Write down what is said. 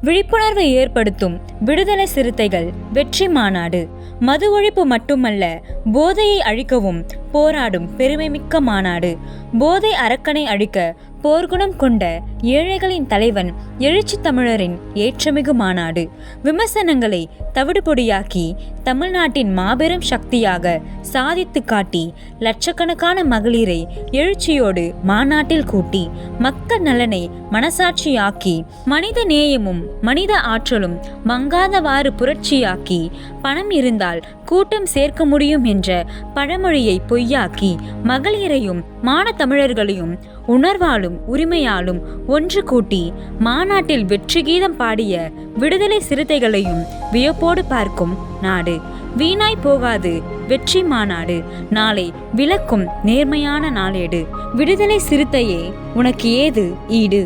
விழிப்புணர்வை ஏற்படுத்தும் விடுதலை சிறுத்தைகள் வெற்றி மாநாடு. மது ஒழிப்பு மட்டுமல்ல, போதையை அழிக்கவும் போராடும் பெருமைமிக்க மாநாடு. போதை அரக்கனை அழிக்க போர்க்குணம் கொண்ட ஏழைகளின் தலைவன் எழுச்சி தமிழரின் ஏற்றமிகு மாநாடு. விமர்சனங்களை தவிடுபொடியாக்கி தமிழ்நாட்டின் மாபெரும் சக்தியாக சாதித்து காட்டி லட்சக்கணக்கான மகளிரை எழுச்சியோடு மாநாட்டில் கூட்டி மக்கள் நலனை மனசாட்சியாக்கி மனித நேயமும் மனித ஆற்றலும் மங்காதவாறு புரட்சியாக்கி பணம் இருந்தால் கூட்டம் சேர்க்க முடியும் என்ற பழமொழியை பொய்யாக்கி மகளிரையும் மான தமிழர்களையும் உணர்வாலும் உரிமையாலும் ஒன்று கூட்டி மாநாட்டில் வெற்றி கீதம் பாடிய விடுதலை சிறுத்தைகளையும் வியப்போடு பார்க்கும் நாடு. வீணாய் போகாது வெற்றி மாநாடு. நாளை விளக்கும் நேர்மையான நாளேடு. விடுதலை சிறுத்தையே, உனக்கு ஏது ஈடு?